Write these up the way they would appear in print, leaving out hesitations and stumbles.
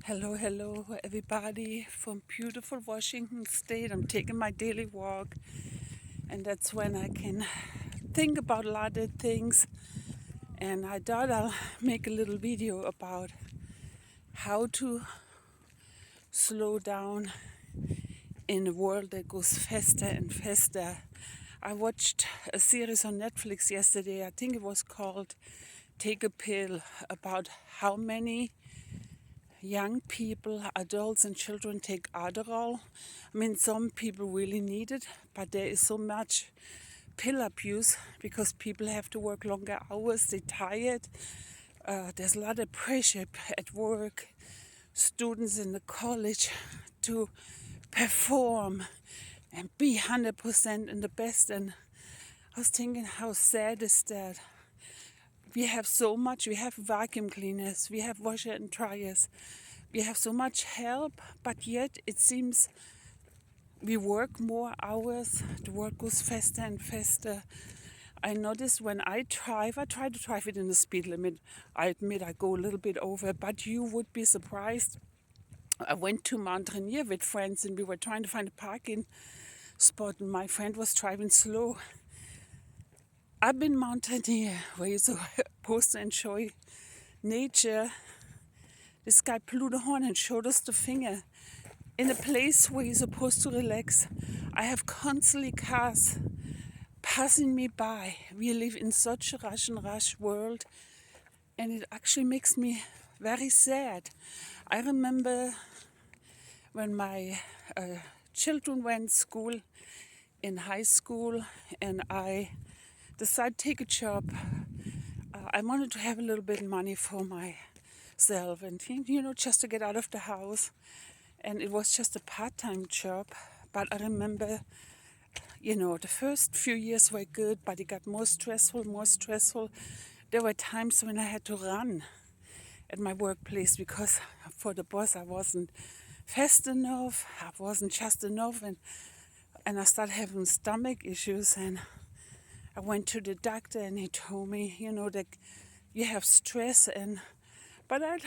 Hello, hello, everybody from beautiful Washington State. I'm taking my daily walk, and that's when I can think about a lot of things. And I thought I'll make a little video about how to slow down in a world that goes faster and faster. I watched a series on Netflix yesterday. I think it was called Take a Pill, about how many young people, adults and children take Adderall. I mean, some people really need it, but there is so much pill abuse because people have to work longer hours, they're tired. There's a lot of pressure at work, students in the college to perform and be 100% in the best. And I was thinking, how sad is that? We have so much. We have vacuum cleaners, we have washer and dryers, we have so much help, but yet it seems we work more hours, the work goes faster and faster. I notice when I try to drive it in the speed limit. I admit I go a little bit over, but you would be surprised. I went to Mount Rainier with friends and we were trying to find a parking spot, and my friend was driving slow. I've been Mount Rainier where you're supposed to enjoy nature. This guy blew the horn and showed us the finger. In a place where you're supposed to relax, I have constantly cars passing me by. We live in such a rush and rush world, and it actually makes me very sad. I remember when my children went to school in high school, and I decided to take a job. I wanted to have a little bit of money for myself and, just to get out of the house. And it was just a part-time job. But I remember, the first few years were good, but it got more stressful, more stressful. There were times when I had to run at my workplace because for the boss I wasn't fast enough, I wasn't just enough, and I started having stomach issues. And I went to the doctor and he told me, that you have stress, but I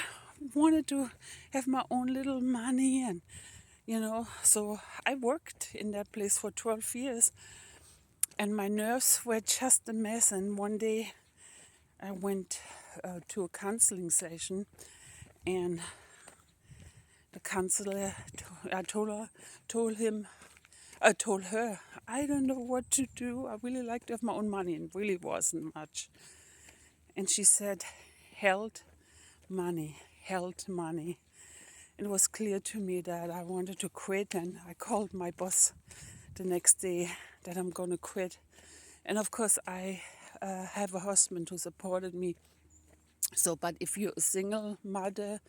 wanted to have my own little money, and so I worked in that place for 12 years, and my nerves were just a mess. And one day I went to a counseling session, and the counselor, I told her, I don't know what to do. I really like to have my own money, and really wasn't much. And she said, held money. It was clear to me that I wanted to quit, and I called my boss the next day that I'm going to quit. And of course, I have a husband who supported me. So, but if you're a single mother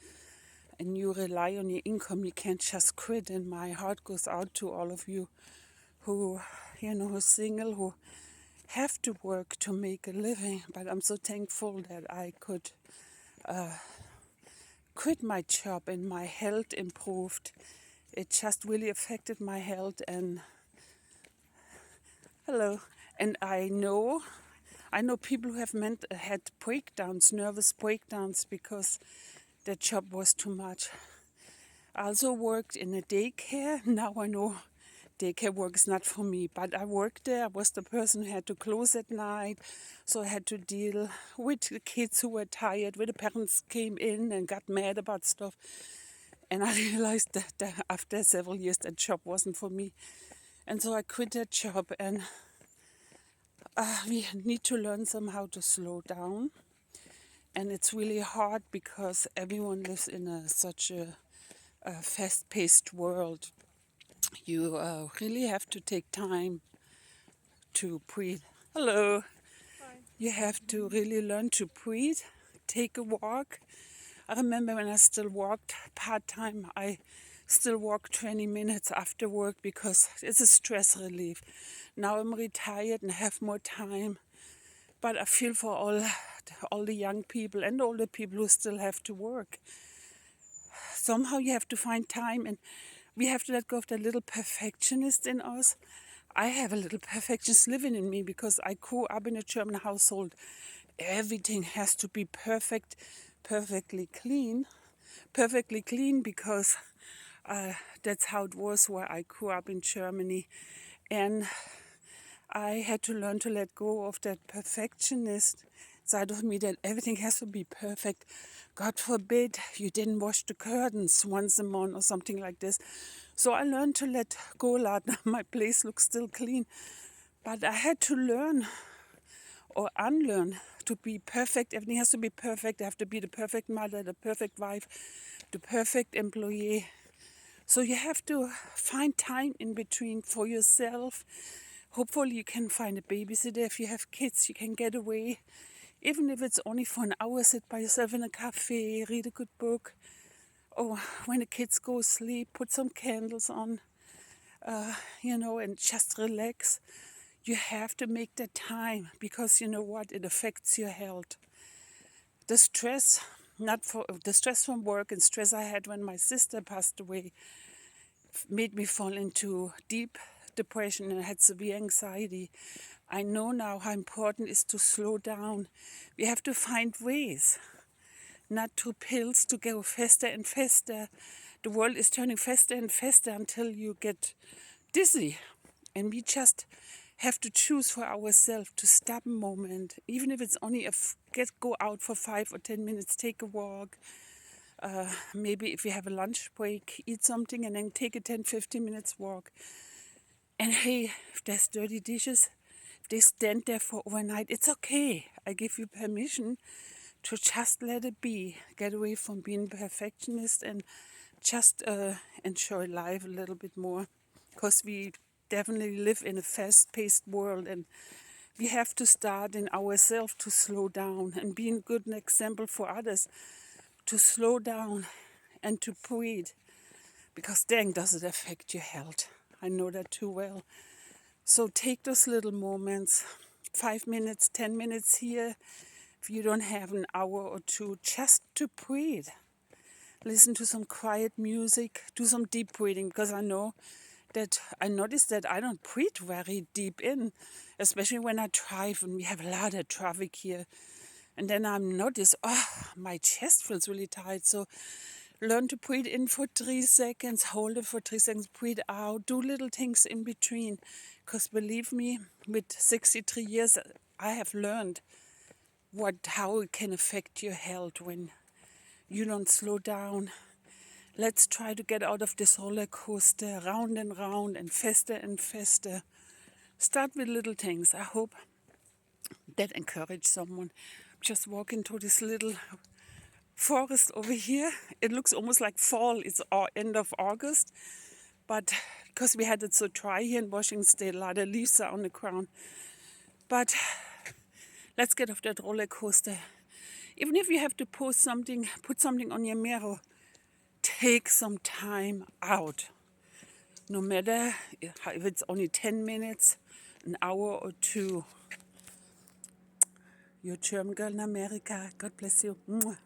and you rely on your income, you can't just quit. And my heart goes out to all of you who, who's single, who have to work to make a living. But I'm so thankful that I could quit my job and my health improved. It just really affected my health, and hello. And I know people who have had breakdowns, nervous breakdowns, because their job was too much. I also worked in a daycare. Now I know daycare work is not for me, but I worked there. I was the person who had to close at night, so I had to deal with the kids who were tired, where the parents came in and got mad about stuff. And I realized that after several years that job wasn't for me. And so I quit that job, and we need to learn somehow to slow down. And it's really hard because everyone lives in such a fast-paced world. You really have to take time to breathe. Hello. Hi. You have to really learn to breathe, take a walk. I remember when I still worked part-time, I still walk 20 minutes after work because it's a stress relief. Now I'm retired and have more time, but I feel for all the young people and all the people who still have to work. Somehow you have to find time, and we have to let go of that little perfectionist in us. I have a little perfectionist living in me because I grew up in a German household. Everything has to be perfect, perfectly clean. perfectly clean because that's how it was where I grew up in Germany. And I had to learn to let go of that perfectionist side of me, that everything has to be perfect. God forbid you didn't wash the curtains once a month or something like this. So I learned to let go a lot. My place looks still clean. But I had to learn or unlearn to be perfect. Everything has to be perfect. I have to be the perfect mother, the perfect wife, the perfect employee. So you have to find time in between for yourself. Hopefully you can find a babysitter. If you have kids, you can get away. Even if it's only for an hour, sit by yourself in a cafe, read a good book. Or when the kids go sleep, put some candles on, and just relax. You have to make that time because you know what? It affects your health. The stress, the stress from work and stress I had when my sister passed away, made me fall into deep depression and I had severe anxiety. I know now how important it is to slow down. We have to find ways, not to pills to go faster and faster. The world is turning faster and faster until you get dizzy. And we just have to choose for ourselves to stop a moment, even if it's only go out for 5 or 10 minutes, take a walk. Maybe if you have a lunch break, eat something and then take a 10-15 minutes walk. And hey, if there's dirty dishes, if they stand there for overnight, it's okay. I give you permission to just let it be. Get away from being perfectionist and just enjoy life a little bit more. Because we definitely live in a fast-paced world and we have to start in ourselves to slow down and be a good example for others to slow down and to breathe, because then does it affect your health. I know that too well. So take those little moments, 5 minutes, 10 minutes here, if you don't have an hour or two, just to breathe. Listen to some quiet music, do some deep breathing, because I noticed that I don't breathe very deep in, especially when I drive and we have a lot of traffic here. And then I notice, my chest feels really tight. So learn to breathe in for 3 seconds, hold it for 3 seconds, breathe out, do little things in between. Because believe me, with 63 years, I have learned how it can affect your health when you don't slow down. Let's try to get out of this roller coaster, round and faster. Start with little things. I hope that encourage someone. Just walking through this little forest over here. It looks almost like fall. It's end of August, but because we had it so dry here in Washington State, a lot of leaves are on the ground. But let's get off that roller coaster. Even if you have to put something on your mirror, take some time out. No matter if it's only 10 minutes, an hour or two. Your German girl in America. God bless you. Mwah.